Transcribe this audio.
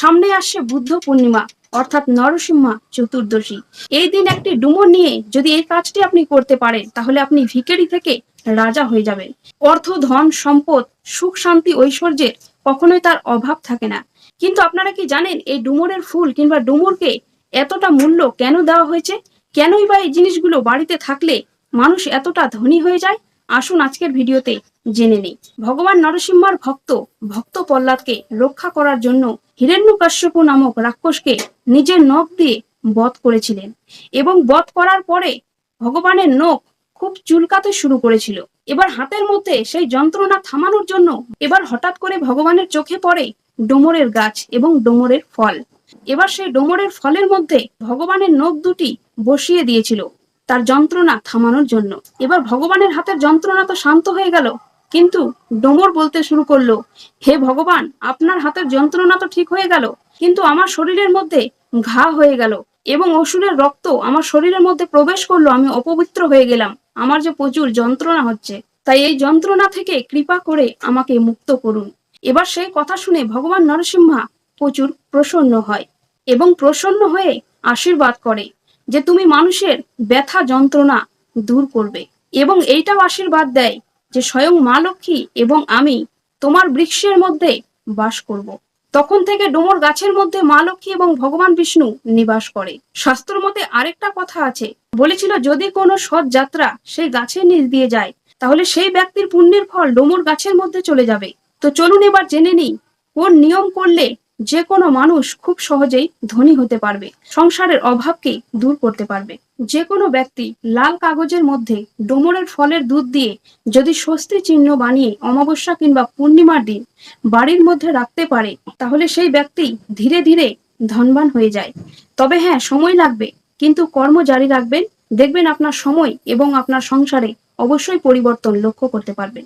সামনে আসছে বুদ্ধ পূর্ণিমা অর্থাৎ নরসিংহা চতুর্দশী। এই দিন একটি ডুমুর নিয়ে যদি এই কাজটি আপনি করতে পারেন তাহলে আপনি ভিখারি থেকে রাজা হয়ে যাবেন। অর্থ, ধন, সম্পদ, সুখ, শান্তি, ঐশ্বর্যের কখনোই তার অভাব থাকে না। কিন্তু আপনারা কি জানেন এই ডুমুরের ফুল কিংবা ডুমুরকে এতটা মূল্য কেন দেওয়া হয়েছে? কেনই বা এই জিনিসগুলো বাড়িতে থাকলে মানুষ এতটা ধনী হয়ে যায়? আসুন আজকের ভিডিওতে জেনে নিই। ভগবান নরসিংহার ভক্ত প্রহ্লাদকে রক্ষা করার জন্য হিরণ্যকশ্যপ নামক রাক্ষসকে নিজের নখ দিয়ে বধ করেছিলেন এবং বধ করার পরে ভগবানের নখ খুব চুলকাতে শুরু করেছিল। এবার হাতের মধ্যে সেই যন্ত্রণা থামানোর জন্য এবার হঠাৎ করে ভগবানের চোখে পড়ে ডোমরের গাছ এবং ডোমরের ফল। এবার সেই ডোমরের ফলের মধ্যে ভগবানের নখ দুটি বসিয়ে দিয়েছিল তার যন্ত্রণা থামানোর জন্য। এবার ভগবানের হাতের যন্ত্রণা তো শান্ত হয়ে গেল, কিন্তু ডোমর বলতে শুরু করলো, হে ভগবান, আপনার হাতের যন্ত্রণা তো ঠিক হয়ে গেল, কিন্তু আমার শরীরের মধ্যে ঘা হয়ে গেল এবং অসুরের রক্ত আমার শরীরের মধ্যে প্রবেশ করলো, আমি অপবিত্র হয়ে গেলাম, আমার যে প্রচুর যন্ত্রণা হচ্ছে, তাই এই যন্ত্রণা থেকে কৃপা করে আমাকে মুক্ত করুন। এবার সেই কথা শুনে ভগবান নরসিংহা প্রচুর প্রসন্ন হয় এবং প্রসন্ন হয়ে আশীর্বাদ করে যে তুমি মানুষের ব্যথা যন্ত্রণা দূর করবে, এবং এইটাও আশীর্বাদ দেয় যে স্বয়ং মা লক্ষ্মী এবং আমি তোমার বৃক্ষের মধ্যে বাস করব। তখন থেকে ডোমর গাছের মধ্যে মা লক্ষ্মী এবং ভগবান বিষ্ণু নিবাস করে। শাস্ত্র মতে আরেকটা কথা আছে, বলেছিল যদি কোনো সৎ যাত্রা সেই গাছের নিচ দিয়ে যায় তাহলে সেই ব্যক্তির পুণ্যের ফল ডোমর গাছের মধ্যে চলে যাবে। তো চলুন এবার জেনে নিই কোন নিয়ম করলে যে কোনো মানুষ খুব সহজেই ধনী হতে পারবে, সংসারের অভাবকে দূর করতে পারবে। যে কোনো ব্যক্তি লাল কাগজের মধ্যে ডোমরের ফলের দুধ দিয়ে যদি স্বস্তি চিহ্ন বানিয়ে অমাবস্যা কিংবা পূর্ণিমার দিন বাড়ির মধ্যে রাখতে পারে তাহলে সেই ব্যক্তি ধীরে ধীরে ধনবান হয়ে যায়। তবে হ্যাঁ, সময় লাগবে, কিন্তু কর্ম জারি রাখবেন, দেখবেন আপনার সময় এবং আপনার সংসারে অবশ্যই পরিবর্তন লক্ষ্য করতে পারবেন।